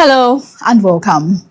Hello and welcome.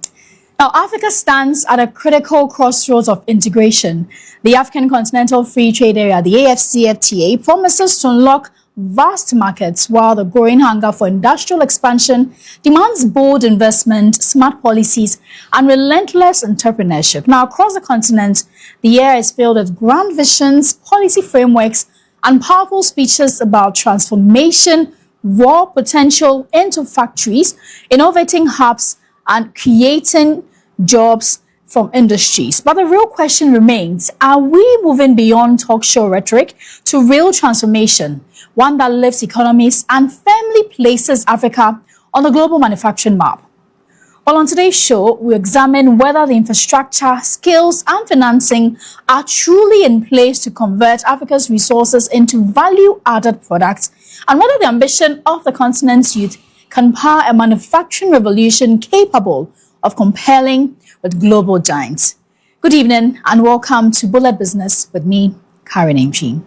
Now, Africa stands at a critical crossroads of integration. The African Continental Free Trade Area, the AfCFTA, promises to unlock vast markets while the growing hunger for industrial expansion demands bold investment, smart policies, and relentless entrepreneurship. Now, across the continent, the air is filled with grand visions, policy frameworks, and powerful speeches about transformation, raw potential into factories, innovating hubs, and creating jobs from industries. But the real question remains, are we moving beyond talk show rhetoric to real transformation, one that lifts economies and firmly places Africa on the global manufacturing map? Well, on today's show, we examine whether the infrastructure, skills, and financing are truly in place to convert Africa's resources into value-added products, and whether the ambition of the continent's youth can power a manufacturing revolution capable of compelling with global giants. Good evening and welcome to Bullet Business with me, Karen Antwi.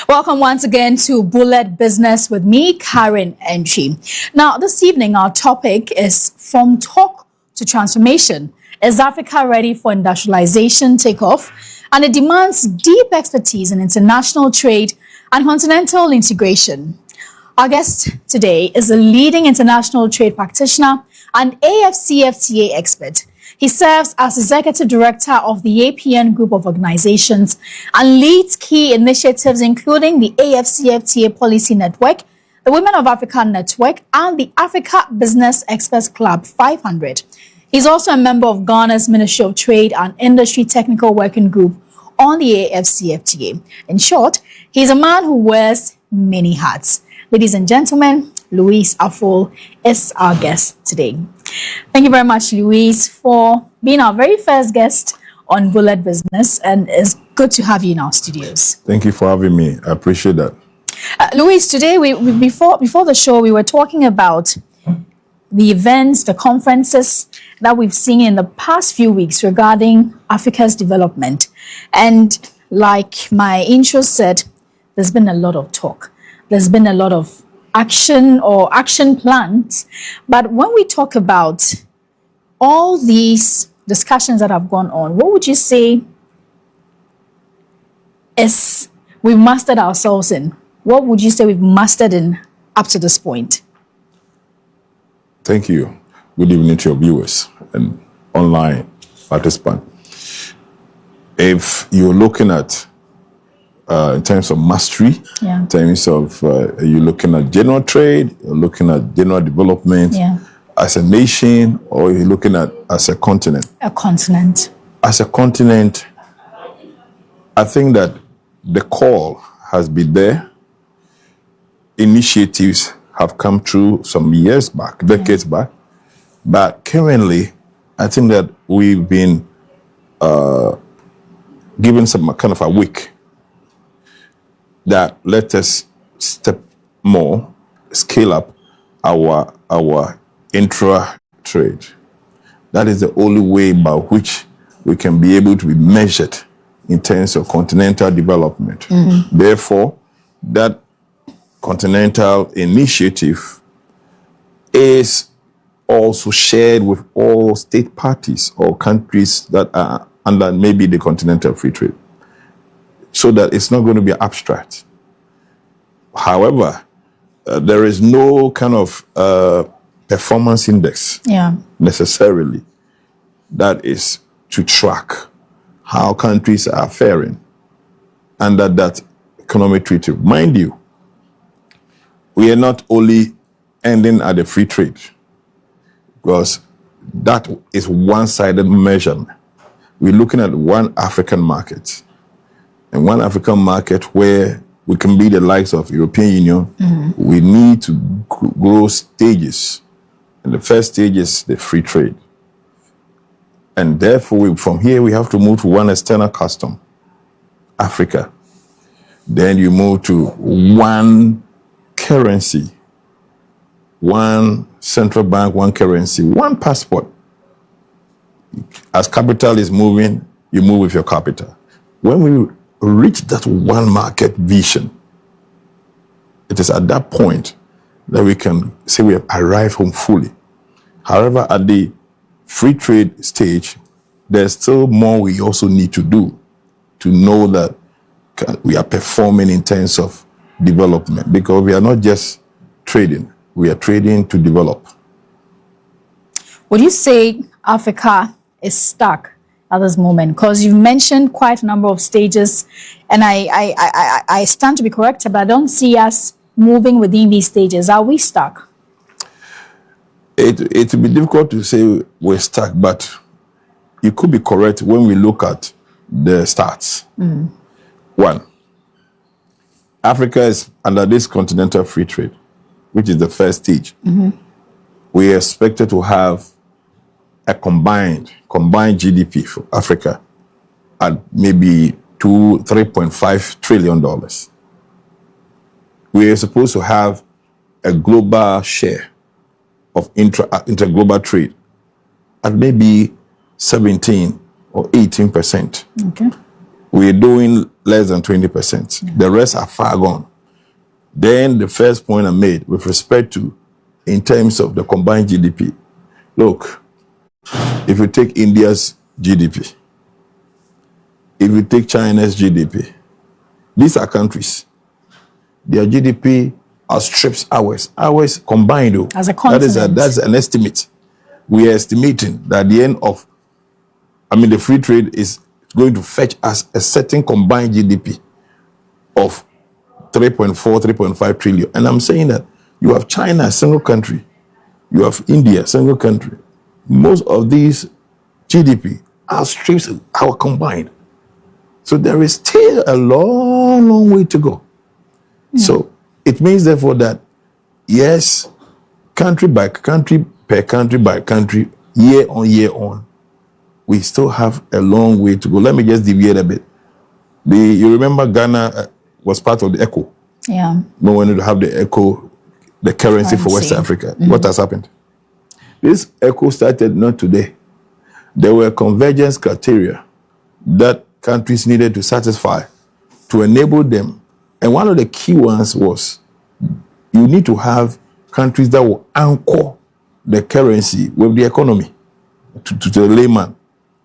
Welcome once again to Bullet Business with me, Karen Antwi. Now, this evening, our topic is from talk to transformation. Is Africa ready for industrialization takeoff? And it demands deep expertise in international trade and continental integration. Our guest today is a leading international trade practitioner and AfCFTA expert. He serves as Executive Director of the APN Group of Organizations and leads key initiatives including the AfCFTA Policy Network, the Women of Africa Network, and the Africa Business Experts Club 500. He's also a member of Ghana's Ministry of Trade and Industry Technical Working Group on the AfCFTA. In short, he's a man who wears many hats. Ladies and gentlemen, Louise Afful is our guest today. Thank you very much, Louise, for being our very first guest on Bullet Business, and it's good to have you in our studios. Thank you for having me. I appreciate that. Louise, today, before the show, we were talking about the events, the conferences that we've seen in the past few weeks regarding Africa's development. And like my intro said, there's been a lot of talk. There's been a lot of action or action plans. But when we talk about all these discussions that have gone on, what would you say is we've mastered ourselves in? What would you say we've mastered in up to this point? Thank you. Good evening to your viewers and online participants. If you're looking at in terms of mastery, in terms of you're looking at general trade, you're looking at general development as a nation, or you're looking at as a continent? A continent. As a continent, I think that the call has been there. Initiatives have come through some years back, decades back, but currently, I think that we've been given some kind of a week that let us step more, scale up our intra-trade. That is the only way by which we can be able to be measured in terms of continental development. Therefore, that continental initiative is also shared with all state parties or countries that are under maybe the continental free trade, so that it's not going to be abstract. However, there is no kind of performance index necessarily that is to track how countries are faring under that economic treaty. Mind you, we are not only ending at the free trade, because that is one-sided measurement. We're looking at one African market, and one African market where we can be the likes of European Union. We need to grow stages. And the first stage is the free trade. And therefore, from here, we have to move to one external custom Africa. Then you move to one currency, one central bank, one currency, one passport. As capital is moving, you move with your capital. When we reach that one market vision, it is at that point that we can say we have arrived home fully. However, at the free trade stage, there's still more we also need to do to know that we are performing in terms of development, because we are not just trading, we are trading to develop. Would you say Africa is stuck at this moment? Because you've mentioned quite a number of stages, and I stand to be corrected, but I don't see us moving within these stages. Are we stuck? It will be difficult to say we're stuck, but you could be correct when we look at the stats. One, Africa is under this continental free trade, which is the first stage. We are expected to have a combined GDP for Africa at maybe $3.5 trillion. We are supposed to have a global share of interglobal trade at maybe 17 or 18%. Okay. We're doing less than 20%. Yeah. The rest are far gone. Then the first point I made with respect to, in terms of the combined GDP, look, if you take India's GDP, if you take China's GDP, these are countries. Their GDP outstrips ours. Ours combined, though. As a continent. That's an estimate. We are estimating that at the end of, the free trade is going to fetch us a certain combined GDP of 3.5 trillion. And I'm saying that you have China, a single country. You have India, a single country. Most of these GDP outstrips our combined. So there is still a long, long way to go. So it means, therefore, that yes, country by country, per country by country, year on, we still have a long way to go. Let me just deviate a bit. You remember Ghana was part of the ECO. Yeah. We wanted to have the ECO, the currency for West Africa. What has happened? This ECO started not today. There were convergence criteria that countries needed to satisfy to enable them. And one of the key ones was you need to have countries that will anchor the currency with the economy to the layman.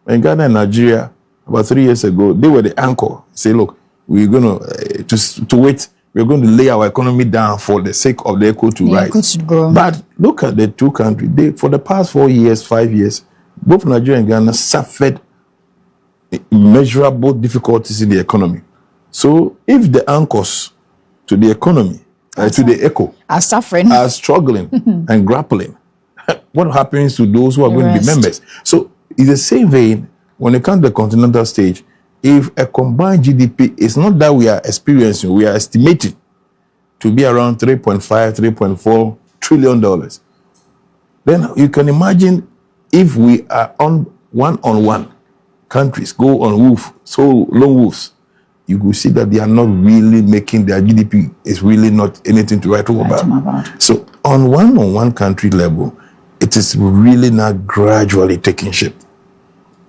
In Ghana and Nigeria, about 3 years ago, they were the anchor. Say, look, we're going to wait. We're going to lay our economy down for the sake of the eco to rise. But look at the two countries. For the past 4 years, 5 years, both Nigeria and Ghana suffered immeasurable difficulties in the economy. So if the anchors to the economy, to the eco, are suffering, are struggling and grappling, what happens to those who are going to be members? So in the same vein, when it comes to the continental stage, if a combined GDP is not that we are experiencing, we are estimating to be around $3.4 trillion, then you can imagine if we are on one, countries go on long wolves, you will see that they are not really making their GDP is really not anything to write home about. So on one country level, it is really not gradually taking shape.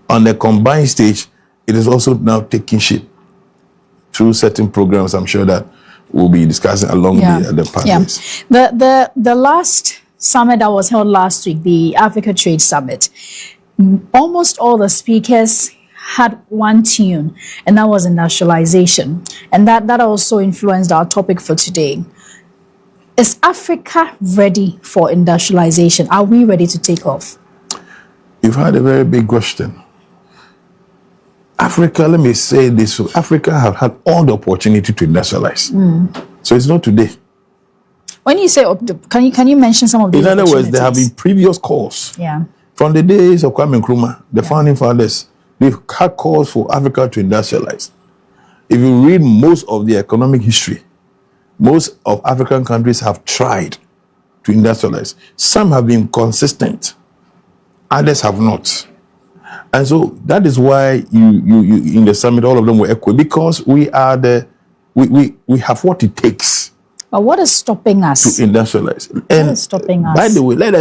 On the combined stage, it is also now taking shape through certain programs. I'm sure that we'll be discussing along the pathways. The last summit that was held last week, the Africa Trade Summit, almost all the speakers had one tune, and that was industrialization. And that also influenced our topic for today. Is Africa ready for industrialization? Are we ready to take off? You've had a very big question. Africa, let me say this, Africa have had all the opportunity to industrialize. So it's not today. When you say, can you mention some of these? In other words, there have been previous calls. Yeah. From the days of Kwame Nkrumah, the founding fathers, they've had calls for Africa to industrialize. If you read most of the economic history, most of African countries have tried to industrialize. Some have been consistent, others have not. And so that is why you in the summit, all of them were equal, because we have what it takes. But what is stopping us? To industrialize. What is stopping us? By the way, let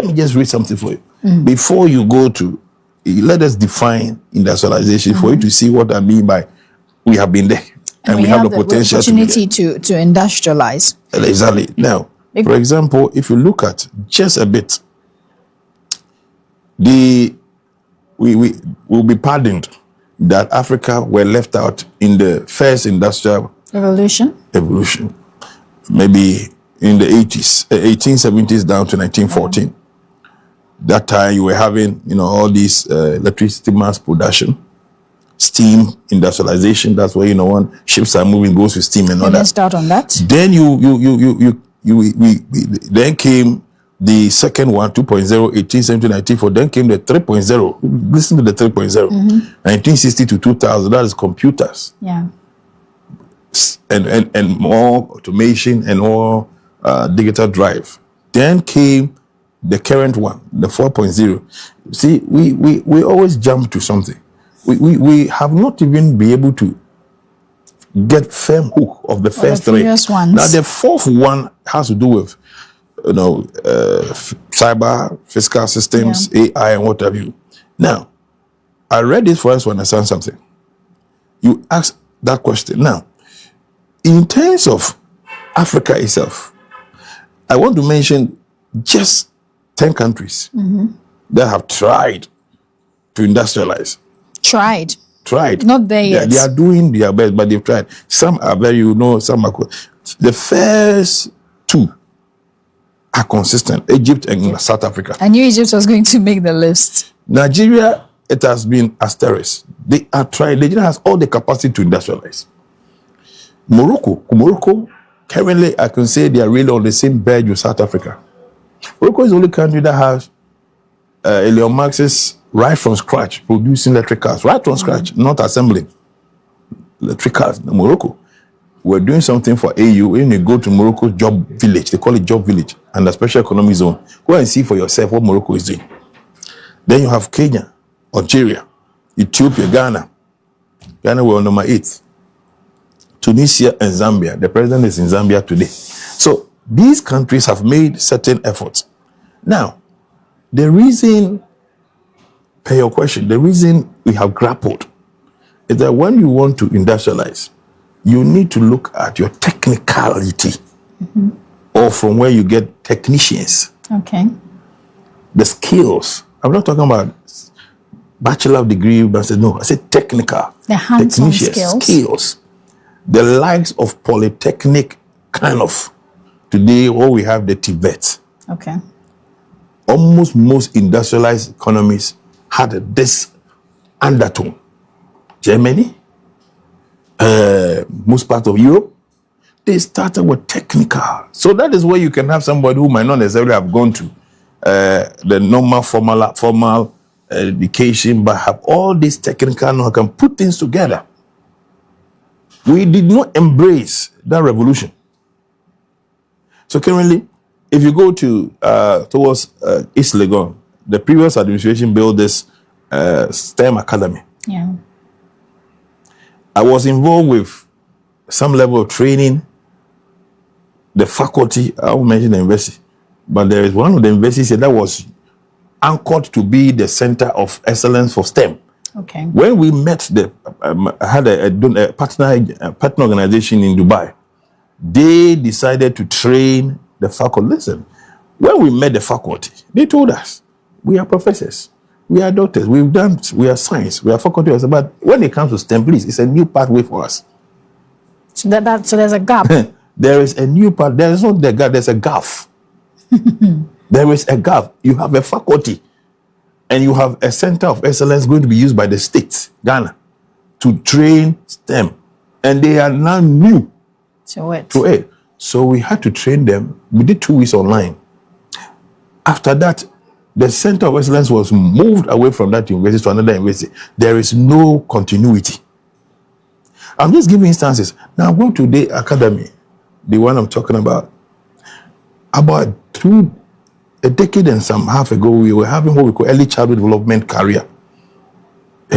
me just read something for you. Before you go to, let us define industrialization for you to see what I mean by we have been there. And we have the potential opportunity to industrialize. Exactly. Now, for example, if you look at just a bit, we will be pardoned that Africa were left out in the first industrial evolution. Maybe in the 1870s down to 1914. Yeah. That time you were having, all these electricity mass production, steam industrialization. That's where when ships are moving, goes with steam and all that. Start on that. Then then came the second one, 2.0, 1870 1904. Then came the 3.0. Listen to the 3.0. 1960 to 2000. That is computers. Yeah. And more automation and more digital drive. Then came the current one, the 4.0. See, we always jump to something. We have not even been able to get firm hook of the first three. Ones. Now the fourth one has to do with cyber, fiscal systems, AI, and what have you. Now, I read this for us to understand something. You ask that question. Now, in terms of Africa itself, I want to mention just 10 countries that have tried to industrialize. Tried. Not there yet. They are doing their best, but they've tried. Some are very, some are. The first two are consistent: Egypt and South Africa. I knew Egypt was going to make the list. Nigeria, it has been asterisk. They are trying. Nigeria has all the capacity to industrialize. Morocco, currently, I can say they are really on the same bed with South Africa. Morocco is the only country that has Elon Musk's right from scratch producing electric cars, right from scratch, not assembling electric cars. Morocco, we're doing something for AU. When you go to Morocco's job village, they call it job village, and the special economic zone. Go and see for yourself what Morocco is doing. Then you have Kenya, Algeria, Ethiopia, Ghana. Ghana were on number 8. Tunisia and Zambia. The president is in Zambia today. So these countries have made certain efforts. Now, the reason, per your question, the reason we have grappled is that when you want to industrialize, you need to look at your technicality or from where you get technicians. Okay. The skills. I'm not talking about bachelor degree, but I said, no, I said technical. The hands-on skills. The likes of polytechnic kind of. Today, what we have, the Tibet. Okay. Almost most industrialized economies had this undertone. Germany, most parts of Europe, they started with technical. So that is where you can have somebody who might not necessarily have gone to the normal formal education, but have all this technical know, can put things together. We did not embrace that revolution. So currently, if you go to towards East Legon, the previous administration built this STEM academy. Yeah. I was involved with some level of training. The faculty, I won't mention the university, but there is one of the universities that was anchored to be the center of excellence for STEM. Okay. When we met, I had a partner organization in Dubai. They decided to train the faculty. Listen, when we met the faculty, they told us, we are professors, we are doctors, we are science, we are faculty. But when it comes to STEM, please, it's a new pathway for us. So so there's a gap. There is a new path. There is not the gap, there's a gap. There is a gap. You have a faculty and you have a center of excellence going to be used by the state, Ghana, to train STEM. And they are now new to it. So we had to train them. We did 2 weeks online. After that, the center of excellence was moved away from that university to another university. There is no continuity. I'm just giving instances. Now go to the academy, the one I'm talking about. About a decade and some half ago, we were having what we call early childhood development career.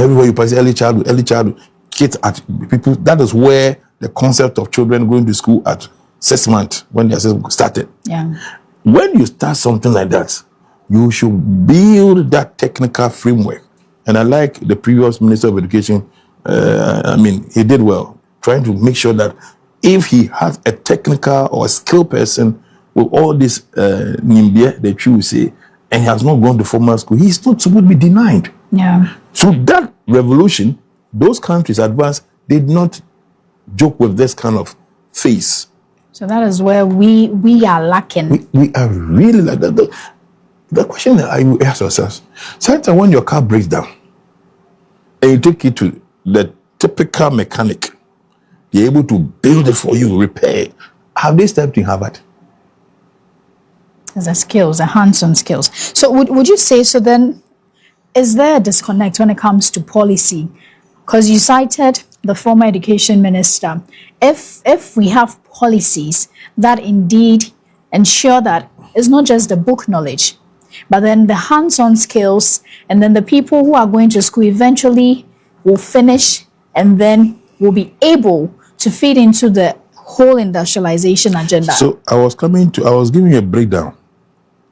Everywhere you pass early childhood, kids at people. That is where the concept of children going to school at 6 months when they started. Yeah. When you start something like that, you should build that technical framework. And I like the previous Minister of Education. He did well, trying to make sure that if he has a technical or a skilled person with all this nimbia, the truth say, and he has not gone to formal school, he's not supposed to be denied. Yeah. So that revolution, those countries advanced, did not joke with this kind of face. So that is where we are lacking. We are really like that. The question that I ask ourselves, sometimes when your car breaks down and you take it to the typical mechanic, they're able to build it for you, repair it. Have they stepped in Harvard? As a skills, a hands-on skills. So would you say, so then, is there a disconnect when it comes to policy? Because you cited the former education minister. If we have policies that indeed ensure that it's not just the book knowledge, but then the hands-on skills, and then the people who are going to school eventually will finish and then will be able to feed into the whole industrialization agenda. So I was giving you a breakdown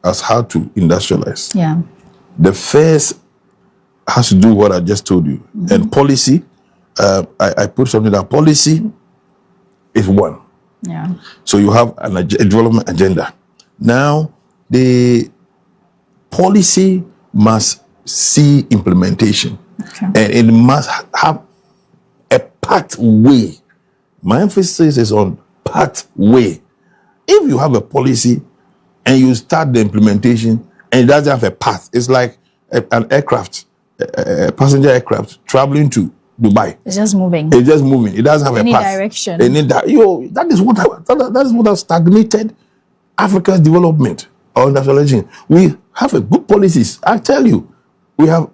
as how to industrialize. Yeah. The first has to do what I just told you. Mm-hmm. And policy, I put something that policy is one. Yeah. So you have a development agenda. Now, the policy must see implementation. Okay. And it must have a pathway. My emphasis is on pathway. If you have a policy and you start the implementation and it doesn't have a path, it's like an aircraft, a passenger aircraft traveling to Dubai. It's just moving. It's just moving. It doesn't have any a path. Direction. That is what has stagnated Africa's development or industrialization. We have a good policies. I tell you, we have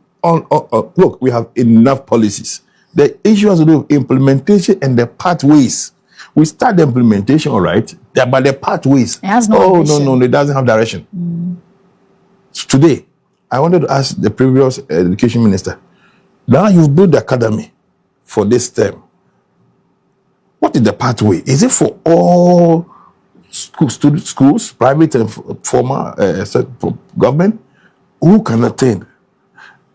we have enough policies. The issue has to do with implementation and the pathways. We start the implementation, all right, but the pathways. It has no direction. No, it doesn't have direction. So today, I wanted to ask the previous education minister, now you've built the academy for this term. What is the pathway? Is it for all schools, private and formal government? Who can attend?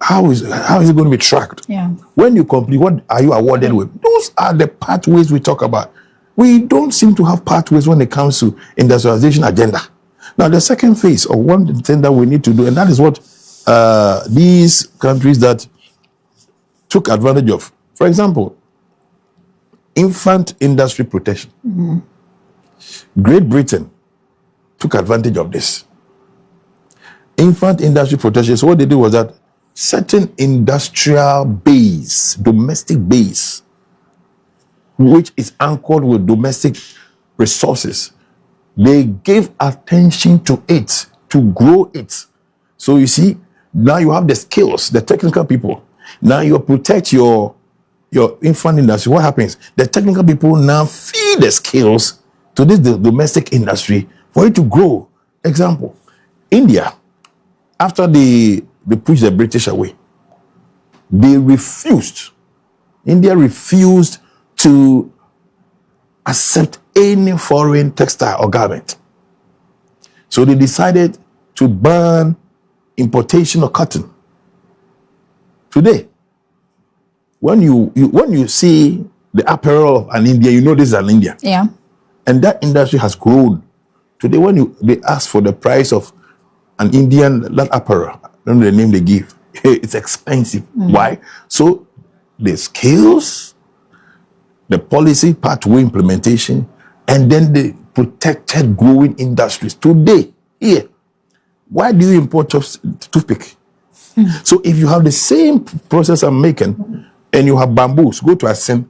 How is it going to be tracked? Yeah. When you complete, what are you awarded with? Those are the pathways we talk about. We don't seem to have pathways when it comes to industrialization agenda. Now, the second phase, or one thing that we need to do, and that is what these countries that took advantage of. For example, infant industry protection. Mm-hmm. Great Britain took advantage of this. Infant industry protection. So what they did was that certain industrial base, domestic base, which is anchored with domestic resources, they gave attention to it, to grow it. So you see, now you have the skills, the technical people. Now you protect your infant industry. What happens? The technical people now feed the skills to this domestic industry for it to grow. Example, India, after they pushed the British away, India refused to accept any foreign textile or garment. So they decided to ban importation of cotton. Today, when you see the apparel of an Indian, you know this is an Indian. Yeah. And that industry has grown. Today, when they ask for the price of an Indian that apparel, I don't know the name they give, it's expensive. Mm. Why? So the skills, the policy pathway implementation, and then the protected growing industries. Today, here, why do you import toothpick? Mm. So if you have the same process I'm making, and you have bamboos, go to Asim.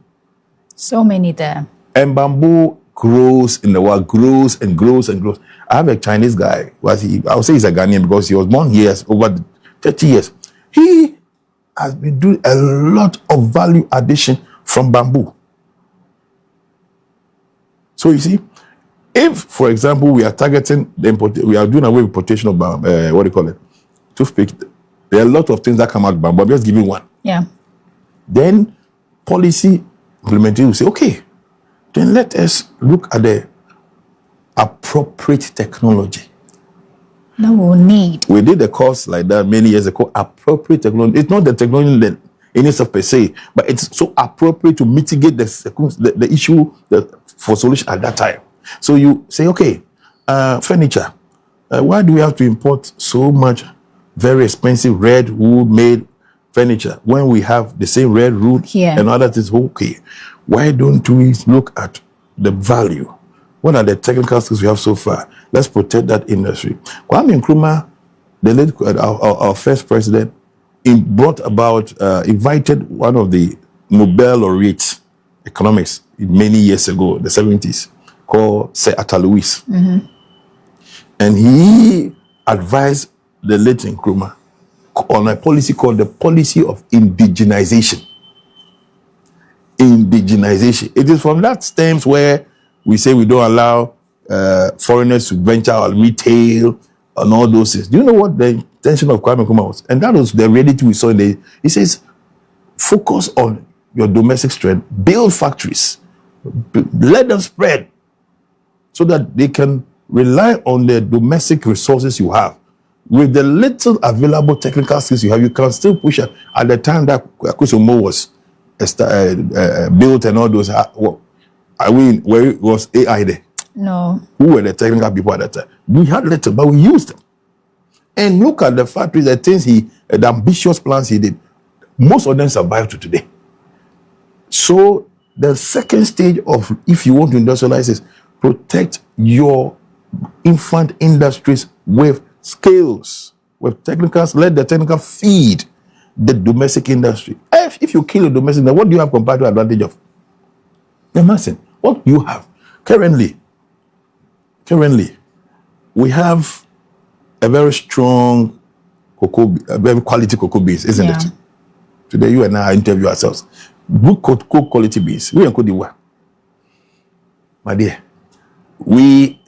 So many there. And bamboo grows in the world, grows and grows and grows. I have a Chinese guy, I would say he's a Ghanaian because he was born here over 30 years. He has been doing a lot of value addition from bamboo. So you see, if, for example, we are targeting we are doing away with importation of toothpick, there are a lot of things that come out of bamboo. I'm just giving one. Yeah. Then policy implementation will say, okay, then let us look at the appropriate technology. No, we'll need. We did a course like that many years ago, appropriate technology. It's not the technology that in itself per se, but it's so appropriate to mitigate the issue for solution at that time. So you say, okay, furniture. Why do we have to import so much very expensive red wood made furniture when we have the same red wood here and other things? Okay, why don't we look at the value? What are the technical skills we have so far? Let's protect that industry. Kwame Nkrumah, the late, our first president, invited one of the Nobel laureates economics many years ago, the 70s, called Sir Arthur Lewis. Mm-hmm. And he advised the late Nkrumah on a policy called the policy of indigenization. Indigenization. It is from that stems where we say we don't allow foreigners to venture our retail and all those things. Do you know what the intention of Kwame Nkrumah was? And that was the reality we saw in the. He says, focus on your domestic strength, build factories, let them spread so that they can rely on the domestic resources you have. With the little available technical skills you have, you can still push it. At the time that Akusumo was built and all those, where was AI there? No. Who were the technical people at that time? We had little, but we used them. And look at the factories, the things the ambitious plans he did. Most of them survive to today. So the second stage of, if you want to industrialize, is protect your infant industries with skills, with technicals. Let the technical feed the domestic industry. If you kill the domestic, then what do you have comparative advantage of? Imagine what you have currently. We have a very strong cocoa, a very quality cocoa beans, isn't it? Today, you and I interview ourselves. Good cocoa quality beans. We are Cote d'Ivoire. My dear, we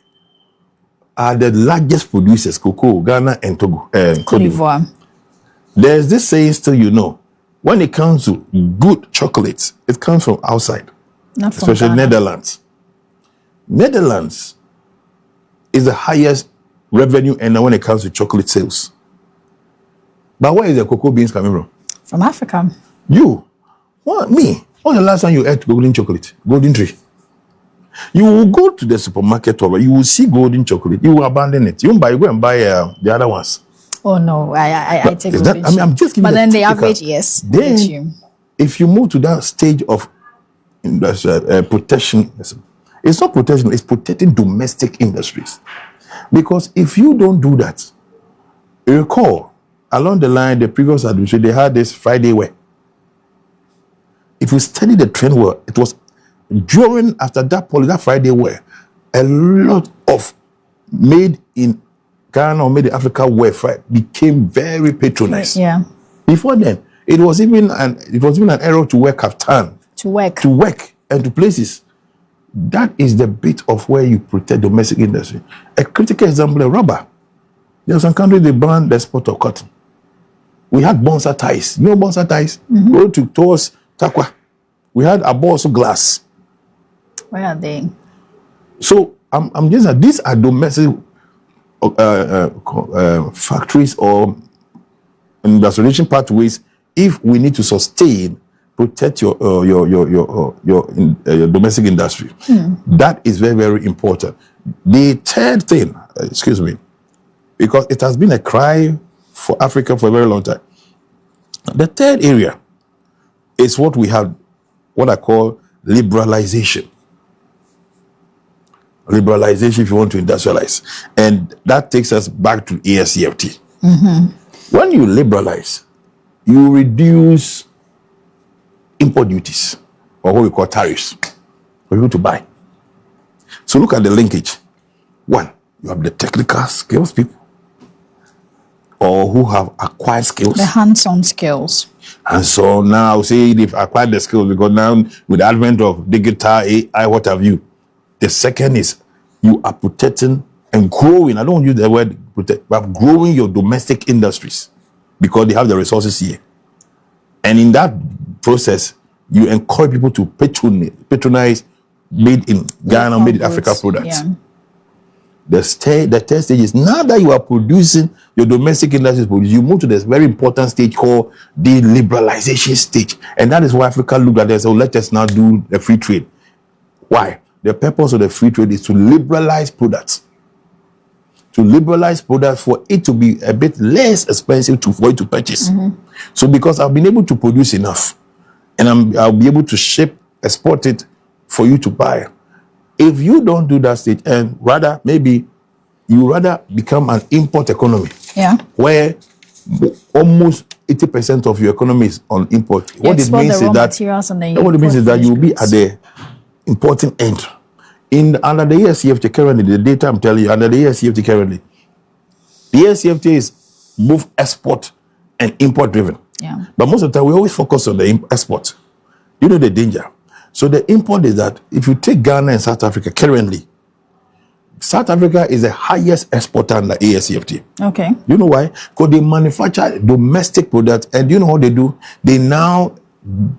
are the largest producers, cocoa, Ghana and Togo, Cote d'Ivoire. There's this saying still, when it comes to good chocolates, it comes from outside, not from especially Ghana. Netherlands. Netherlands is the highest revenue earner when it comes to chocolate sales. But where is the cocoa beans coming from? From Africa. You? What? Me? When the last time you ate golden chocolate? Golden tree? You will go to the supermarket or you will see golden chocolate. You will abandon it. You won't go and buy the other ones. Oh no, I take golden. I'm just giving. But then the average, yes. Then, if you move to that stage of protection, it's not protection, it's protecting domestic industries. Because if you don't do that, you recall, along the line, the previous administration, they had this Friday wear. If you study the trend well, it was after that Friday wear, a lot of made in Ghana or made in Africa wear became very patronized. Yeah. Before then, it was even an error to wear kaftan. To work and to places. That is the bit of where you protect domestic industry. A critical example is rubber. There are some countries they banned the export of cotton. We had bonsa ties. You know bonsa ties? Mm-hmm. Go towards Takwa. We had also glass. Where are they? So I'm just that these are domestic factories or industrialization pathways. If we need to sustain, protect your domestic industry, that is very, very important. The third thing, because it has been a cry for Africa for a very long time. The third area is what we have, what I call liberalization. Liberalization, if you want to industrialize. And that takes us back to ASCFT. Mm-hmm. When you liberalize, you reduce import duties, or what we call tariffs, for people to buy. So look at the linkage. One, you have the technical skills people, or who have acquired skills. The hands-on skills. And so now, say they've acquired the skills, because now with the advent of digital AI, what have you, the second is you are protecting and growing. I don't use the word protect, but growing your domestic industries because they have the resources here. And in that process, you encourage people to patronize made in Ghana, made in Africa products. Yeah. The third stage is now that you are producing, your domestic industry is producing, you move to this very important stage called the liberalization stage. And that is why Africa looked at this. So let us now do the free trade. Why? The purpose of the free trade is to liberalize products. To liberalize products for it to be a bit less expensive for you to purchase. So because I've been able to produce enough and I'll be able to ship, export it for you to buy. If you don't do that stage, and rather maybe you rather become an import economy, where almost 80% of your economy is on import. What it means is that you will be at the importing end. Under the ESCFT currently, the data I'm telling you, under the ESCFT currently, the ESCFT is both export and import driven. Yeah. But most of the time, we always focus on the export. You know the danger. So the import is that if you take Ghana and South Africa currently, South Africa is the highest exporter under ASCFT. Okay. You know why? Because they manufacture domestic products, and you know what they do? They now you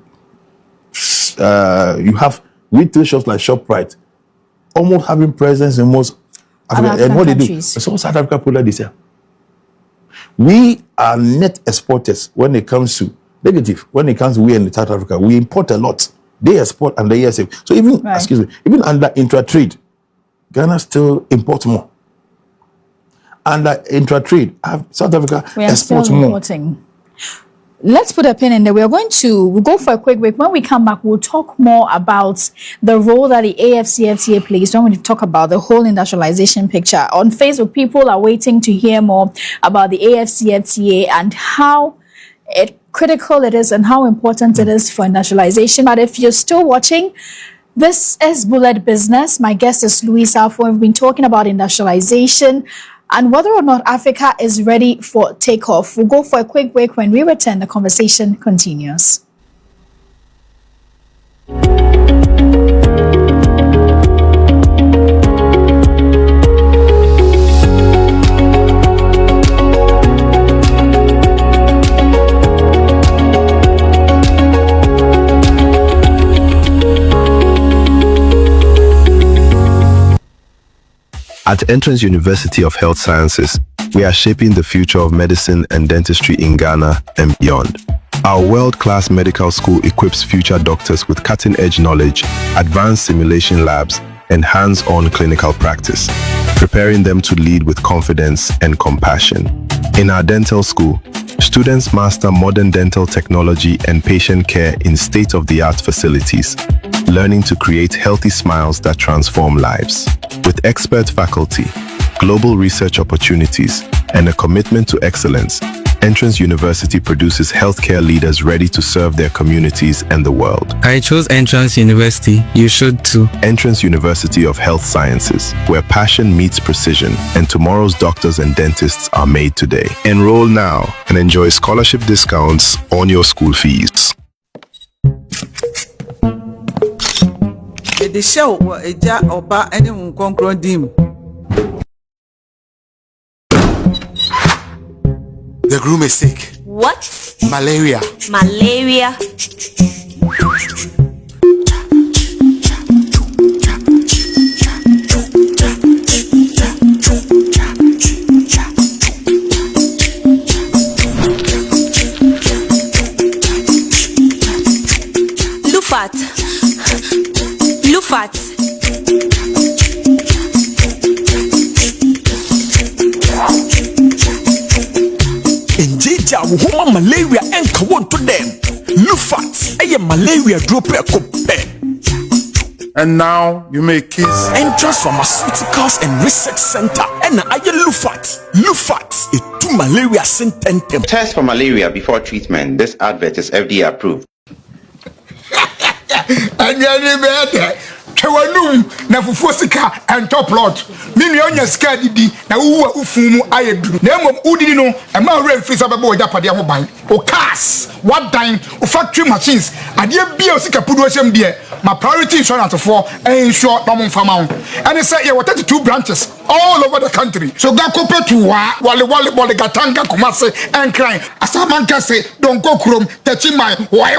have retail shops like ShopRite almost having presence in most Africa. And what countries. They do? So South Africa product this year. We are net exporters when it comes to negative. When it comes to we in South Africa, we import a lot. They export under ESF. So even, even under intra-trade, Ghana still imports more. Under intra-trade, South Africa exports more. Let's put a pin in there. We'll go for a quick break. When we come back, we'll talk more about the role that the AFCFTA plays when we talk about the whole industrialization picture. On Facebook, people are waiting to hear more about the AFCFTA and how critical it is and how important it is for industrialization. But if you're still watching, this is Bullet Business. My guest is Louise Afful. We've been talking about industrialization and whether or not Africa is ready for takeoff. We'll go for a quick break. When we return, the conversation continues. At Entrance University of Health Sciences, we are shaping the future of medicine and dentistry in Ghana and beyond. Our world-class medical school equips future doctors with cutting-edge knowledge, advanced simulation labs, and hands-on clinical practice, preparing them to lead with confidence and compassion. In our dental school, students master modern dental technology and patient care in state-of-the-art facilities, learning to create healthy smiles that transform lives. With expert faculty, global research opportunities, and a commitment to excellence, Entrance University produces healthcare leaders ready to serve their communities and the world. I chose Entrance University. You should too. Entrance University of Health Sciences, where passion meets precision and tomorrow's doctors and dentists are made today. Enroll now and enjoy scholarship discounts on your school fees. The show oba any unkonkron dim. The groom is sick. What? Malaria. Malaria. Lufat. Lufat. Woman malaria and come to them. Lufat, a malaria drop a cope. And now you may kiss Entrance Pharmaceuticals and Research Center. And I Lufat. Lufat, a 2 malaria symptom. Test for malaria before treatment. This advert is FDA approved. And you Kewanum na fufosika and top lot. Mini onya ska didi na uwa ufumu ayedu. Na emom udidi no e ma real free sababo oja pade ho ban. O cars, what dine, o factory machines. Ade bia osika pudu ohyem de. My priority insurance for ensure no mo fama ho. And say ye 32 branches. all over the country. So go compared to wale gatanga kumase and crying. Asamanka say don't go krum techimai why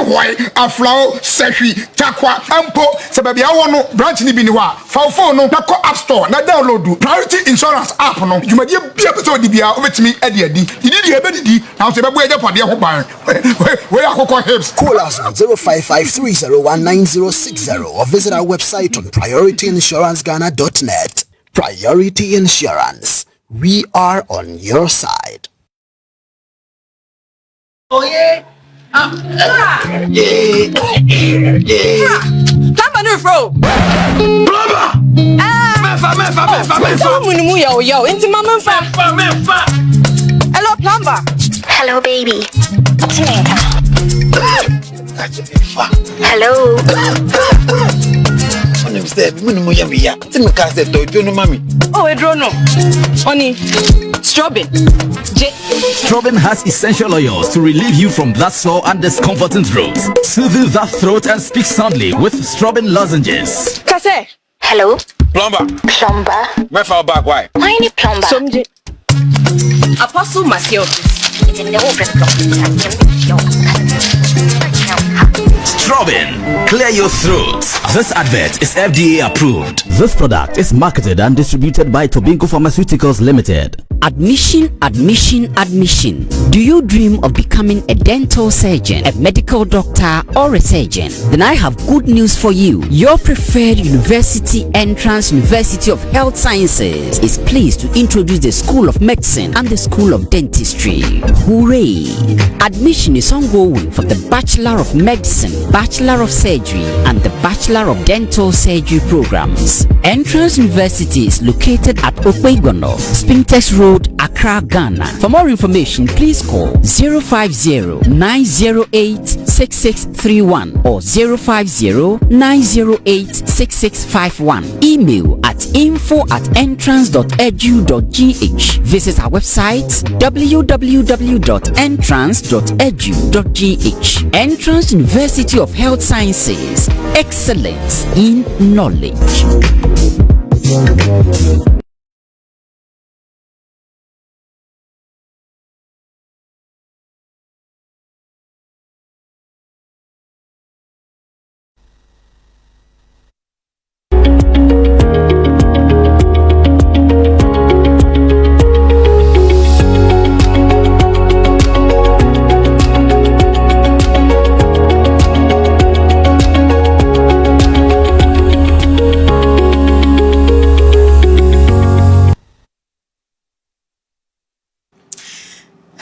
aflao sehi takwa ampo sababi awono branch ni biniwa phone no na ko app store na download Priority Insurance app no dwumadie bia episode bia obetimi ade didi ebedidi na so bebo eje pade ho ban we akoko hips. Call us on 0553019060 or visit our website on priorityinsuranceghana.net. Priority Insurance. We are on your side. Oh yeah. Come on, bro. Plumber! Hello, plumber. Hello, baby. Hello. Oh, a drone. Oni. Strobin. Strobin has essential oils to relieve you from that sore and discomforting throat. Soothe that throat and speak soundly with Strobin lozenges. Kase. Hello. Plumber. Plumber. Me fall back why? Why any plumber? Somje. Apostle Masio. Strobin, clear your throat. This advert is FDA approved. This product is marketed and distributed by Tobinco Pharmaceuticals Limited. Admission. Do you dream of becoming a dental surgeon, a medical doctor, or a surgeon? Then I have good news for you. Your preferred university, Entrance University of Health Sciences, is pleased to introduce the School of Medicine and the School of Dentistry. Hooray! Admission is ongoing for the Bachelor of Medicine, Bachelor of Surgery, and the Bachelor of Dental Surgery programs. Entrance University is located at Okwegono, Spintex Road, Accra, Ghana. For more information, please call 050-908-6631 or 050-908-6651. Email at info@entrance.edu.gh. Visit our website www.entrance.edu.gh. Entrance University of Health Sciences. Excellence in knowledge.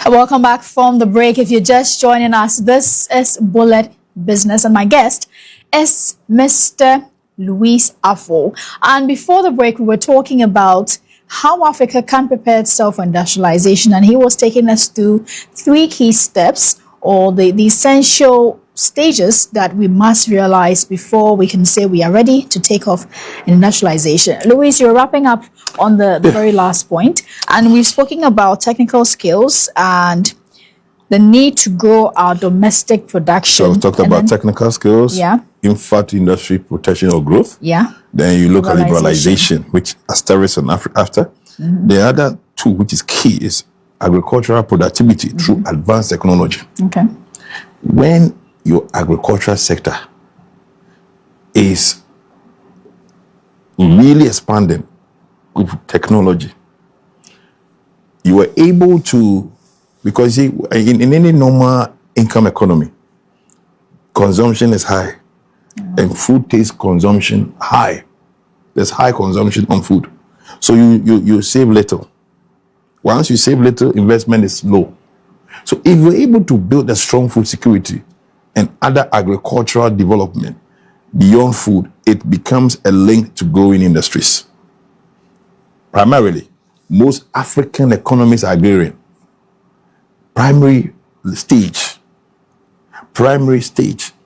Welcome back from the break. If you're just joining us, this is Bullet Business, and my guest is Mr. Louis Afful. And before the break, we were talking about how Africa can prepare itself for industrialization, and he was taking us through 3 key steps, or the essential stages that we must realize before we can say we are ready to take off in industrialization. Louis, you're wrapping up on the very last point, and we've spoken about technical skills and the need to grow our domestic production. So we talked about technical skills, infant industry protection or growth. Yeah. Then you look at liberalization, which asterisks on after. The other 2, which is key, is agricultural productivity through advanced technology. Okay. When your agricultural sector is really expanding with technology, you are able to, because in any normal income economy, consumption is high, and food taste consumption high. There's high consumption on food, so you save little. Once you save little, investment is low. So if you're able to build a strong food security and other agricultural development beyond food, it becomes a link to growing industries. Primarily, most African economies are agrarian. Primary stage.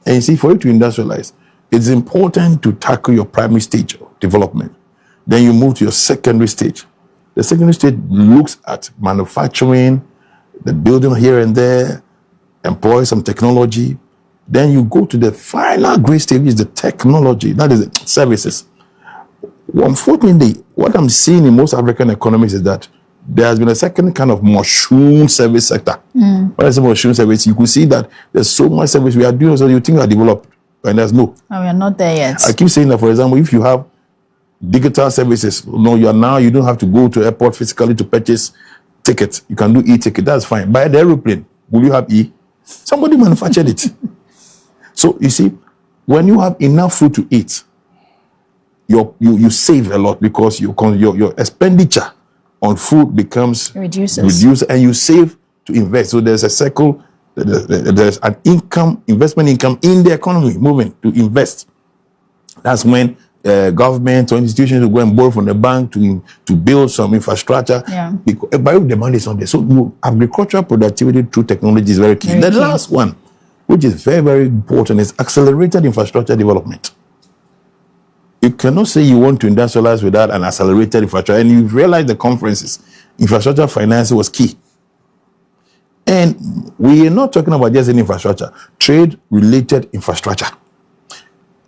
And you see, for you to industrialize, it's important to tackle your primary stage of development. Then you move to your secondary stage. The secondary stage looks at manufacturing, the building here and there, employ some technology. Then you go to the final grade stage, which is the technology, that is the services. Unfortunately, what I'm seeing in most African economies is that there has been a second kind of mushroom service sector. When I say mushroom service, you could see that there's so much service we are doing, so you think we are developed, and there's no. And we are not there yet. I keep saying that, for example, if you have digital services, you don't have to go to airport physically to purchase tickets. You can do e-ticket, that's fine. Buy the aeroplane, will you have e? Somebody manufactured it. So you see, when you have enough food to eat, you save a lot because your expenditure on food becomes reduced, and you save to invest. So there's a circle, there's an investment income in the economy moving to invest. That's when government or institutions will go and borrow from the bank to build some infrastructure. But the money is not there. So agricultural productivity through technology is very key. The last one, which is very, very important, is accelerated infrastructure development. You cannot say you want to industrialize without an accelerated infrastructure. And you realize the conferences, infrastructure finance was key. And we are not talking about just any infrastructure, trade-related infrastructure.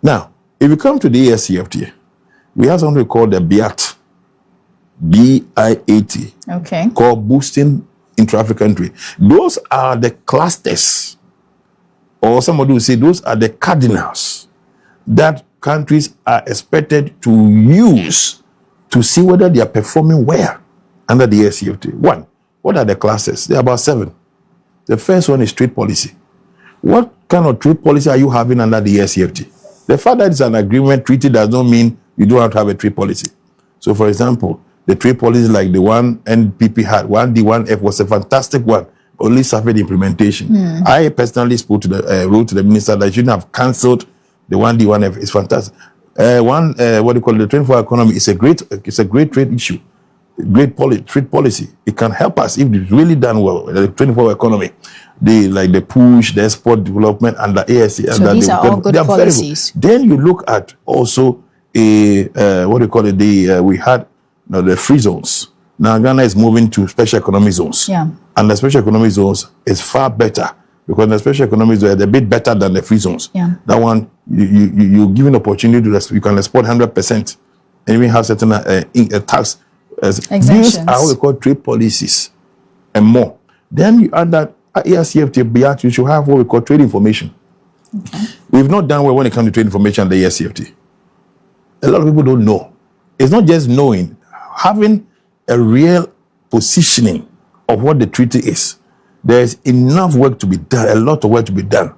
Now, if you come to the ASCFTA, we have something called the BIAT, B-I-A-T, called Boosting Intra-African Trade. Those are the clusters, or somebody will say those are the cardinals that countries are expected to use to see whether they are performing well under the ASCFTA. One, what are the clusters? There are about 7. The first one is trade policy. What kind of trade policy are you having under the ASCFTA? The fact that it's an agreement treaty does not mean you don't have to have a trade policy. So, for example, the trade policy like the one NPP had, 1D1F, was a fantastic one, only suffered implementation. I personally wrote to the minister that you shouldn't have cancelled the 1D1F. It's fantastic. The trade for economy is a great trade issue, great trade policy. It can help us if it's really done well. The 24-hour economy, the push, the export development, and the ASC. So these are all good policies. Then you look at also we had the free zones. Now Ghana is moving to special economic zones. And the special economic zones is far better because the special economic zones are a bit better than the free zones. That one, you give an opportunity to you can export 100% and even have certain tax exemptions. These are what we call trade policies and more. Then you add that ASCFTA, you should have what we call trade information. We've not done well when it comes to trade information at the ASCFTA. A lot of people don't know. It's not just knowing, having a real positioning of what the treaty is. There's enough work to be done, a lot of work to be done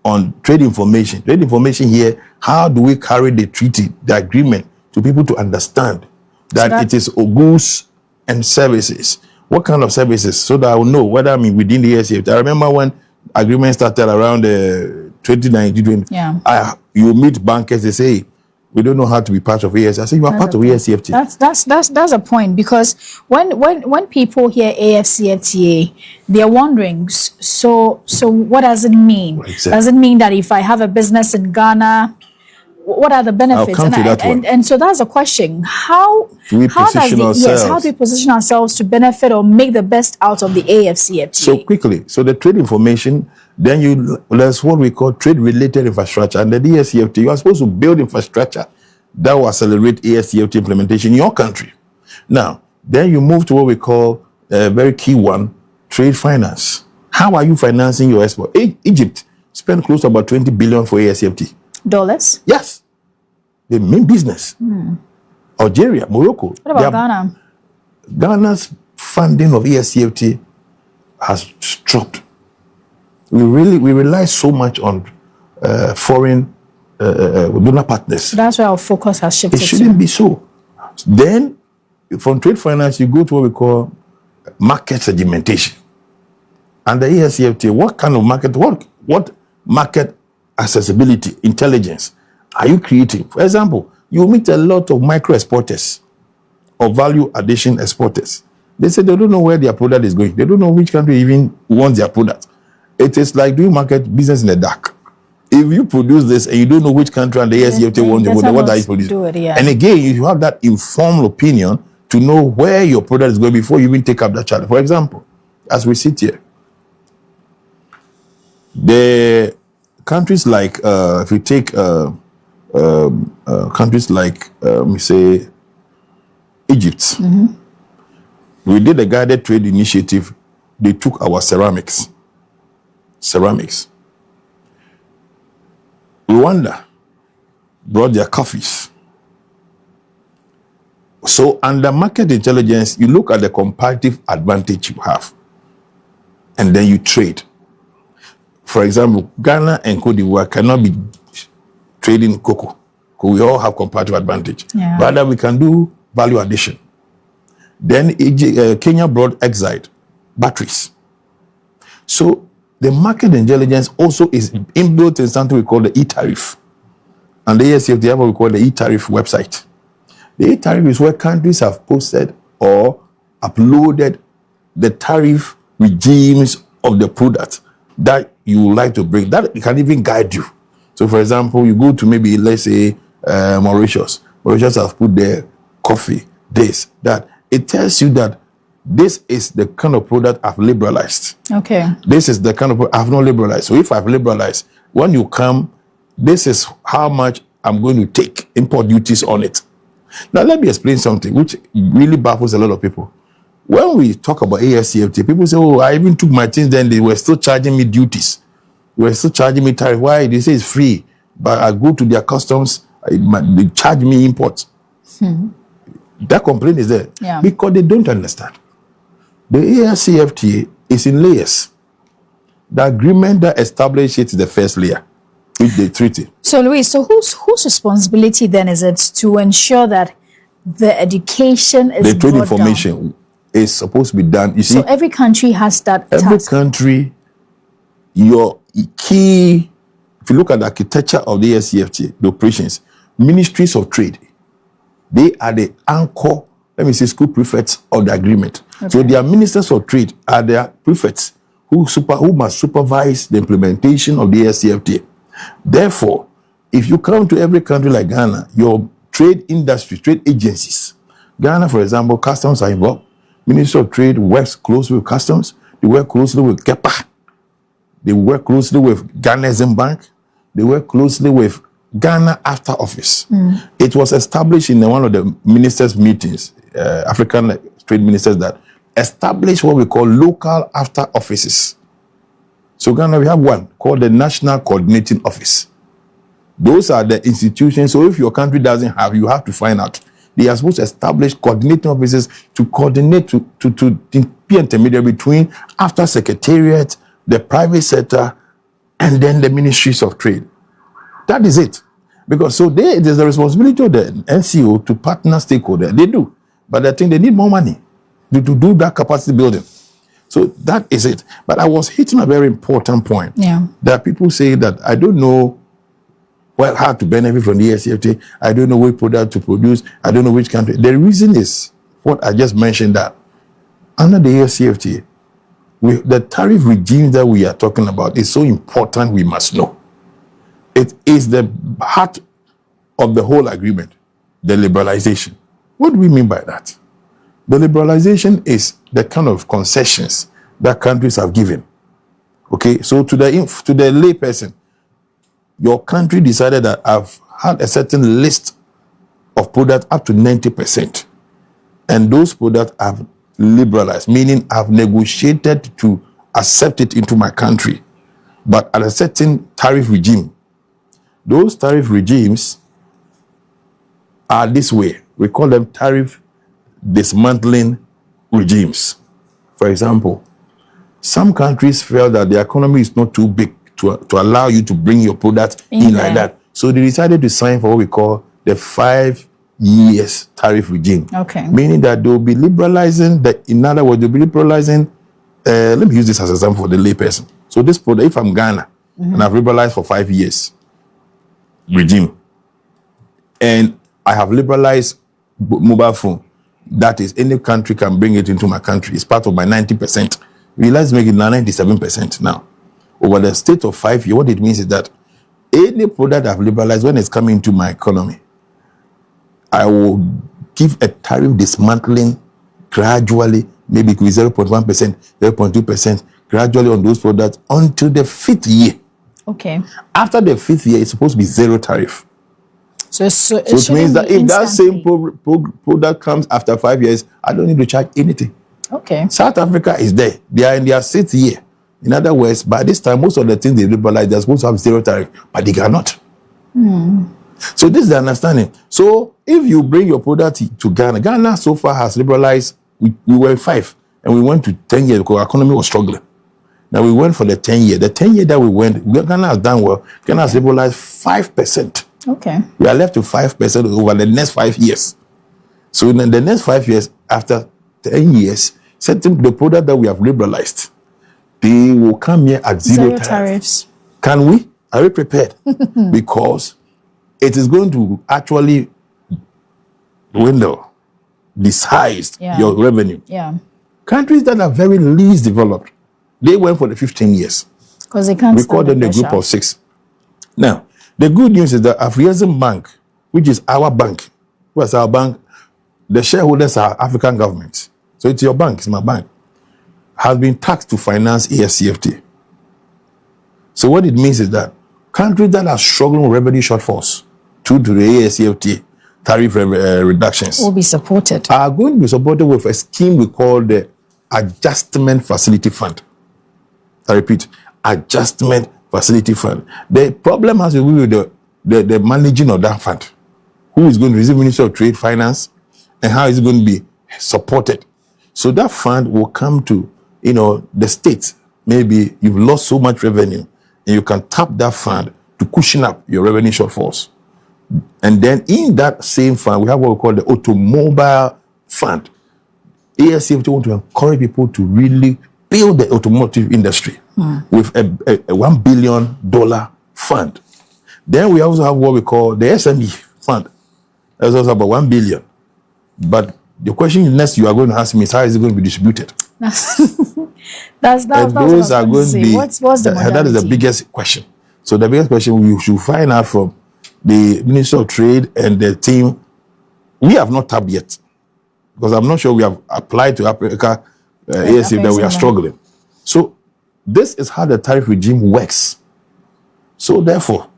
on trade information. Trade information here, how do we carry the treaty, the agreement, to people to understand that it is goods and services. What kind of services? So that I will know whether I'm within the ASCFTA. I remember when agreement started around 2019, you meet bankers, they say, we don't know how to be part of ASCFTA. I say, you are part of ASCFTA. That's a point, because when people hear AFCFTA, they're wondering, so what does it mean? Exactly. Does it mean that if I have a business in Ghana, what are the benefits? And so that's a question. How do we position ourselves to benefit or make the best out of the AFCFTA? So quickly, so the trade information, then there's what we call trade-related infrastructure. And the ASCFTA, you are supposed to build infrastructure that will accelerate ASCFTA implementation in your country. Now, then you move to what we call a very key one, trade finance. How are you financing your export? Egypt spent close to about 20 billion for ASCFTA. Dollars? Yes. The main business. Algeria, Morocco. What about Ghana? Ghana's funding of ASCFTA has dropped. We rely so much on foreign donor partners. So that's where our focus has shifted. It shouldn't be so. Then, from trade finance, you go to what we call market segmentation. And the ASCFTA, what kind of market, what market accessibility, intelligence are you creating? For example, you meet a lot of micro exporters or value addition exporters. They say they don't know where their product is going. They don't know which country even wants their product. It is like doing market business in the dark. If you produce this and you don't know which country and the ASCFTA wants your product, what are you producing? And again, you have that informed opinion to know where your product is going before you even take up that challenge. For example, as we sit here, the countries like, if you take countries like, we say, Egypt. We did a guided trade initiative. They took our ceramics. Rwanda brought their coffees. So under market intelligence, you look at the comparative advantage you have, and then you trade. For example, Ghana and Cote d'Ivoire cannot be trading cocoa, because we all have comparative advantage. Yeah. Rather, we can do value addition. Then Kenya brought Exide batteries. So the market intelligence also is inbuilt in something we call the e-tariff. And the ASCFT have what we call the e-tariff website. The e-tariff is where countries have posted or uploaded the tariff regimes of the product that you would like to bring. That can even guide you. So for example, you go to maybe, let's say, Mauritius. Mauritius has put their coffee, this, that. It tells you that this is the kind of product I've liberalized. Okay. This is the kind of product I've not liberalized. So if I've liberalized, when you come, this is how much I'm going to take import duties on it. Now let me explain something which really baffles a lot of people. When we talk about ASCFT, people say, oh, I even took my things, then they were still charging me duties. They were still charging me tariff. Why? They say it's free. But I go to their customs, they charge me imports. That complaint is there. Yeah. Because they don't understand. The ASCFTA is in layers. The agreement that establishes it is the first layer, with the treaty. So, Louise, so whose responsibility then is it to ensure that the education is the trade brought information down? is supposed to be done. You see, so every country has that every task. country, your key, if you look at the architecture of the ASCFTA, the operations, ministries of trade, they are the anchor, let me say, school prefects of the agreement. Okay. So their ministers of trade are their prefects who must supervise the implementation of the ASCFTA. Therefore, if you come to every country like Ghana, your trade industry, trade agencies, Ghana, for example, customs are involved. Ministry of Trade works closely with customs. They work closely with KEPA. They work closely with Ghana Exim Bank. They work closely with Ghana After Office. It was established in one of the ministers' meetings, African trade ministers, that established what we call local after offices. So Ghana, we have one called the National Coordinating Office. Those are the institutions. So if your country doesn't have, you have to find out. They are supposed to establish coordinating offices to coordinate, to be intermediary between after secretariat, the private sector, and then the ministries of trade. That is it. Because so there's a responsibility of the NCO to partner stakeholder. They do. But I think they need more money to do that capacity building. So that is it. But I was hitting a very important point. Yeah. That people say that I don't know how to benefit from the ASCFTA. I don't know which product to produce. I don't know which country. The reason is what I just mentioned, that under the ASCFTA, the tariff regime that we are talking about is so important, we must know. It is the heart of the whole agreement, the liberalization. What do we mean by that? The liberalization is the kind of concessions that countries have given. Okay, so to the lay person, your country decided that I've had a certain list of products up to 90%. And those products have liberalized, meaning I've negotiated to accept it into my country, but at a certain tariff regime. Those tariff regimes are this way. We call them tariff dismantling regimes. For example, some countries felt that the economy is not too big to allow you to bring your product in like that. So they decided to sign for what we call the 5 years tariff regime. Okay. Meaning that they'll be liberalizing, in other words, they'll be liberalizing, let me use this as an example for the layperson. So this product, if I'm Ghana, and I've liberalized for 5 years regime, and I have liberalized mobile phone, that is, any country can bring it into my country. It's part of my 90%. Let's make it now 97% now. Over the state of 5 years, what it means is that any product I've liberalized, when it's coming into my economy, I will give a tariff dismantling gradually, maybe it could be 0.1%, 0.2%, gradually on those products until the 5th year. Okay. After the 5th year, it's supposed to be zero tariff. So it means that if that same product comes after 5 years, I don't need to charge anything. Okay. South Africa is there. They are in their 6th year. In other words, by this time, most of the things they liberalize, they're supposed to have zero tariff, but they cannot. So this is the understanding. So if you bring your product to Ghana, Ghana so far has liberalized. We were 5 and we went to 10 years because our economy was struggling. Now we went for the 10 year. The 10 year that we went, Ghana has done well. Ghana has liberalized 5%. Okay. We are left to 5% over the next 5 years. So in the next 5 years, after 10 years, certain the product that we have liberalized, they will come here at zero tariffs. Can we? Are we prepared? Because it is going to actually dwindle, decisize your revenue. Yeah. Countries that are very least developed, they went for the 15 years. Because they can't. We call them the group of 6. Now, the good news is that African Bank, which is our bank, what's our bank? The shareholders are African governments. So it's your bank, it's my bank, has been taxed to finance AFCFTA. So what it means is that countries that are struggling with revenue shortfalls due to the AFCFTA tariff reductions will be supported. Are going to be supported with a scheme we call the Adjustment Facility Fund. I repeat, Adjustment Facility Fund. The problem has to do with the managing of that fund. Who is going to receive Minister of Trade, Finance, and how is it going to be supported? So that fund will come to, the states. Maybe you've lost so much revenue, and you can tap that fund to cushion up your revenue shortfalls. And then in that same fund, we have what we call the Automobile Fund. AFCFTA want to encourage people to really build the automotive industry with a $1 billion fund. Then we also have what we call the SME fund. That's also about 1 billion. But the question next you are going to ask me is how is it going to be distributed? That's those are going to be what's the modality? That is the biggest question. So the biggest question we should find out from the Minister of Trade and the team. We have not tapped yet because I'm not sure we have applied to Africa ASF that we are struggling. So this is how the tariff regime works. So therefore,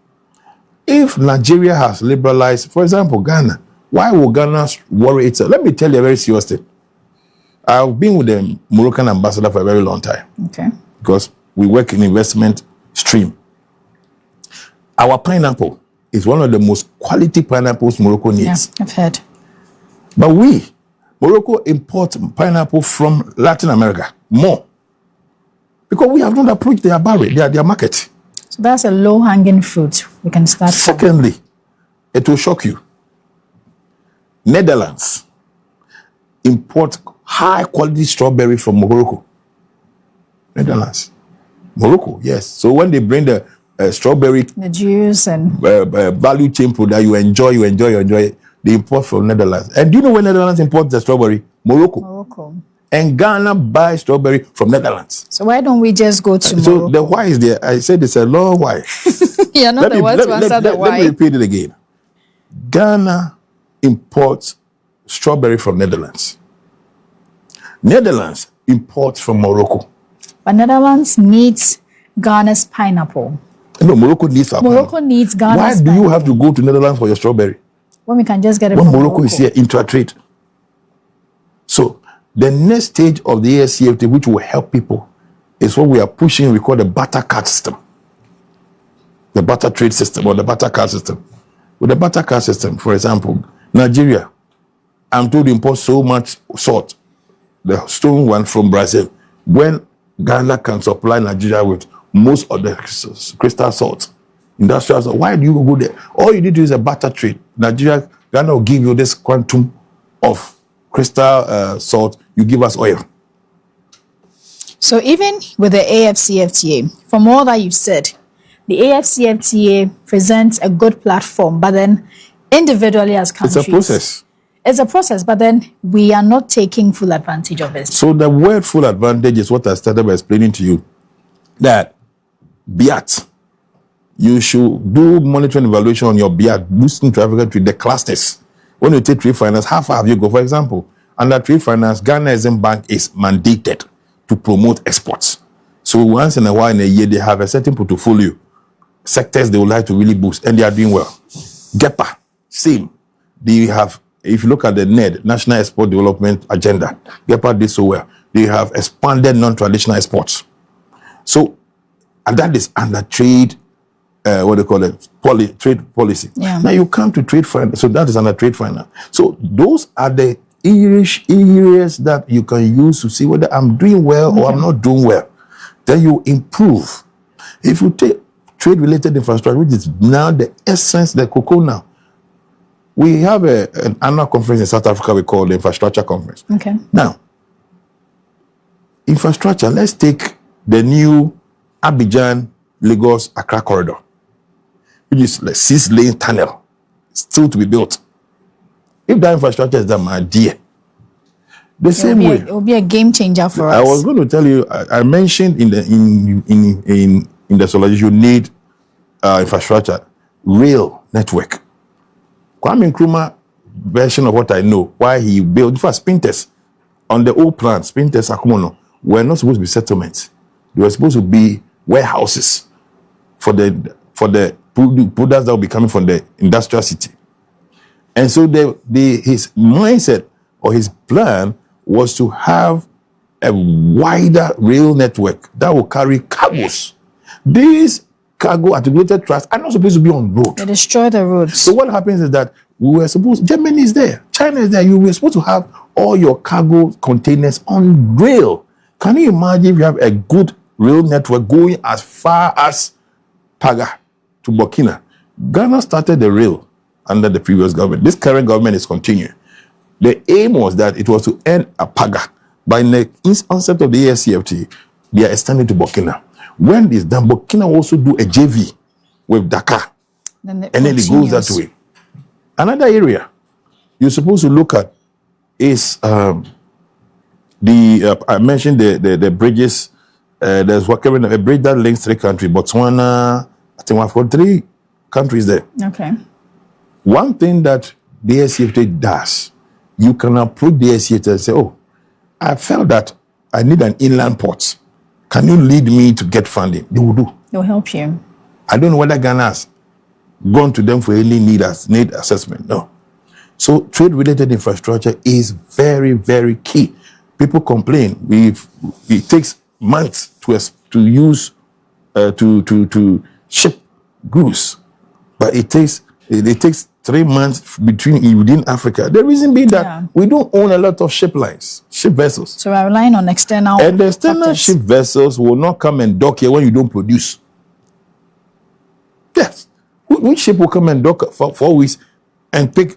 if Nigeria has liberalized, for example, Ghana, why will Ghana worry itself? Let me tell you a very serious thing. I've been with the Moroccan ambassador for a very long time. Okay. Because we work in investment stream. Our pineapple is one of the most quality pineapples Morocco needs. Yeah, I've heard. But Morocco imports pineapple from Latin America more. Because we have not approached their barrier, their market. So that's a low-hanging fruit we can start. Secondly, it will shock you. Netherlands import high-quality strawberry from Morocco. Netherlands. Morocco, yes. So when they bring the strawberry, the juice and value chain product, you enjoy it. They import from Netherlands. And do you know where Netherlands imports the strawberry? Morocco. And Ghana buys strawberry from Netherlands. So why don't we just go to So Morocco? the why is there. I said it's a long why. You're not the one to answer the why. Let me repeat it again. Ghana imports strawberry from Netherlands. Netherlands imports from Morocco. But Netherlands needs Ghana's pineapple. No, Morocco needs our Morocco pineapple. needs Ghana's Why do you have to go to Netherlands for your strawberry? When we can just get it when from Morocco is here, intra-trade. So the next stage of the ASCFTA, which will help people, is what we are pushing. We call the barter card system, the barter trade system, or the barter card system. With the barter card system, for example, Nigeria, I'm told to import so much salt, the stone one from Brazil, when Ghana can supply Nigeria with most of the crystal salt, industrial salt. Why do you go there? All you need to do is a barter trade. Nigeria, Ghana will give you this quantum of crystal salt. You give us oil. So even with the AFCFTA, from all that you've said, the AFCFTA presents a good platform, but then individually as countries, it's a process. It's a process, but then we are not taking full advantage of it. So the word full advantage is what I started by explaining to you. That BIAT, you should do monitoring evaluation on your BIAT, boosting to Africa to the clusters. When you take trade finance, how far have you go? For example, under trade finance, Ghana Exim Bank is mandated to promote exports. So once in a while in a year, they have a certain portfolio, sectors they would like to really boost, and they are doing well. GEPA, same. They have, if you look at the NED, National Export Development Agenda, GEPA did so well. They have expanded non-traditional exports. So, and that is under trade, what they call it, trade policy. Yeah. Now you come to trade finance, so that is under trade finance. So those are the areas that you can use to see whether I'm doing well or I'm not doing well. Then you improve. If you take trade-related infrastructure, which is now the essence, the cocoa now, we have an annual conference in South Africa we call the Infrastructure Conference. Okay. Now, infrastructure, let's take the new Abidjan-Lagos-Accra corridor, which is like 6-lane tunnel, still to be built. If that infrastructure is done, my dear, the same way. It will be a game changer for us. I was going to tell you, I mentioned in the solution, you need infrastructure, rail network. Kwame Nkrumah version of what I know, why he built, first Spinters, on the old plan, Spinters, Akumono, were not supposed to be settlements. They were supposed to be warehouses for the products that will be coming from the industrial city. And so his mindset or his plan was to have a wider rail network that will carry cargoes. These cargo articulated trucks are not supposed to be on road. They destroy the roads. So what happens is that Germany is there, China is there. You were supposed to have all your cargo containers on rail. Can you imagine if you have a good rail network going as far as Paga to Burkina? Ghana started the rail under the previous government. This current government is continuing. The aim was that it was to end a Paga. By the onset of the ASCFT, they are extending to Burkina. When it's done, Burkina will also do a JV with Dakar. And then it goes that way. Another area you're supposed to look at is I mentioned the bridges. There's a bridge that links 3 countries, Botswana, I think I've got 3 countries there. Okay. One thing that the ASCFT does, you can approach the ASCFT and say, oh, I felt that I need an inland port. Can you lead me to get funding? They will do. They'll help you. I don't know whether Ghana has gone to them for any need assessment. No. So trade-related infrastructure is very, very key. People complain. It takes months to use to ship goods, but it takes 3 months within Africa. The reason being that we don't own a lot of ship vessels. So we're relying on external. And the external ship vessels will not come and dock here when you don't produce. Yes. Which ship will come and dock for 4 weeks and pick?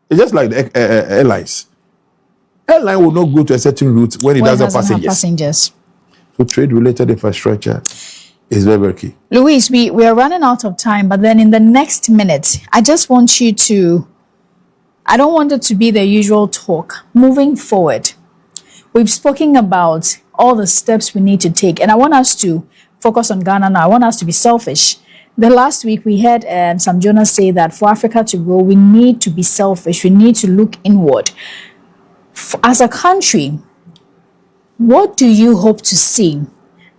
It's just like the airlines. Airline will not go to a certain route when it doesn't have passengers. So trade-related infrastructure is very, very key. Louise, we are running out of time, but then in the next minute, I just want you to, I don't want it to be the usual talk. Moving forward, we've spoken about all the steps we need to take, and I want us to focus on Ghana now. I want us to be selfish. The last week, we heard Sam Jonas say that for Africa to grow, we need to be selfish. We need to look inward. As a country, what do you hope to see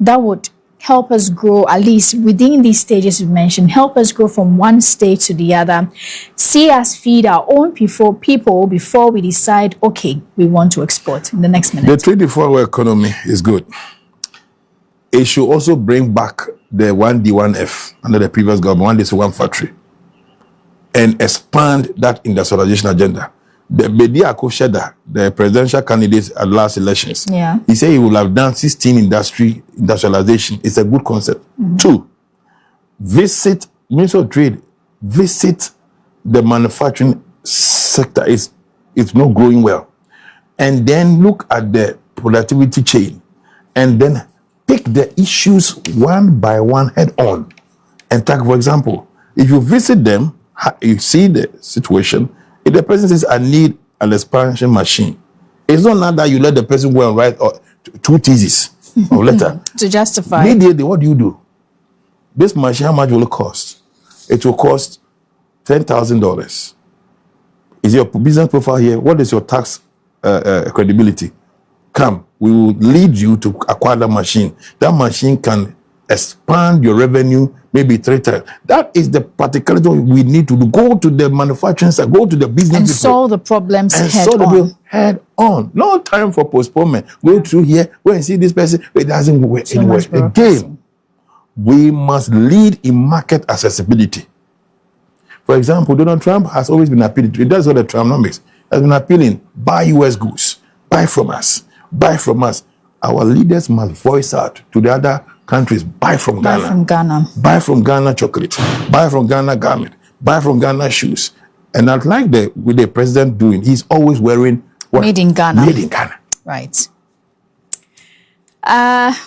that would help us grow, at least within these stages you mentioned, help us grow from one stage to the other, see us feed our own people before we decide, okay, we want to export in the next minute? The 24-hour economy is good. It should also bring back the 1D1F under the previous government, 1 day, 1 factory, and expand that industrialization agenda. The Bedia Kosheda, the presidential candidate at last elections, he said he will have done 16 industrialization. It's a good concept. 2, visit Ministry of Trade, visit the manufacturing sector. It's not growing well. And then look at the productivity chain and then pick the issues one by one head on. And take, for example, if you visit them, you see the situation. If the person says, I need an expansion machine, it's not now that you let the person go and write 2 theses or letter. To justify. Immediately, what do? This machine, how much will it cost? It will cost $10,000. Is your business profile here? What is your tax credibility? Come, we will lead you to acquire that machine. That machine can expand your revenue maybe 3 times. That is the particularity we need to do. Go to the manufacturing side, go to the business and people, solve the problems and head solve the on. problem head on. No time for postponement. Go through here, go and see this person. It doesn't work anywhere. Again, we must lead in market accessibility. For example, Donald Trump has always been appealing to. That's what the Trumponomics has been appealing. Buy U.S. goods. Buy from us. Buy from us. Our leaders must voice out to the other countries. Buy from Ghana. Buy from Ghana. Buy from Ghana chocolate. Buy from Ghana garment. Buy from Ghana shoes. And I'd like with the president doing, he's always wearing what? Made in Ghana. Made in Ghana. Right.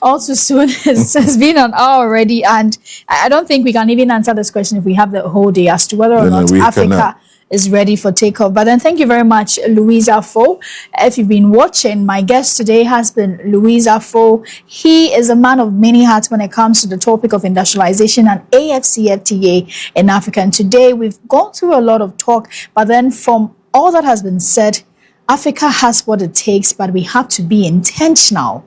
Also soon, it's been an hour already, and I don't think we can even answer this question if we have the whole day as to whether or not Africa is ready for takeoff. But then thank you very much, Louise Afful. If you've been watching, my guest today has been Louise Afful. He is a man of many hats when it comes to the topic of industrialization and AFCFTA in Africa. And today we've gone through a lot of talk, but then from all that has been said, Africa has what it takes, but we have to be intentional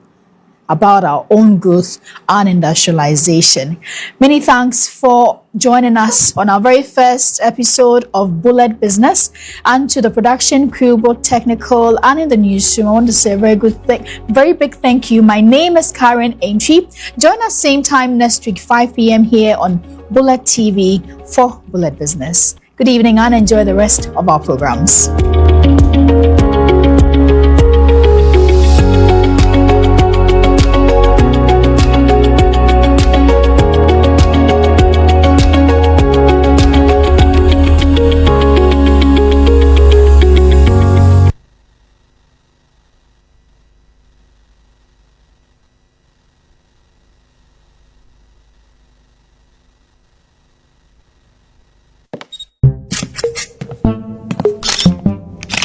about our own growth and industrialization. Many thanks for joining us on our very first episode of Bullet Business, and to the production crew, both technical and in the newsroom. I want to say a very big thank you. My name is Karen Antwi. Join us same time next week, 5 p.m. here on Bullet TV for Bullet Business. Good evening and enjoy the rest of our programs.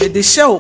The show,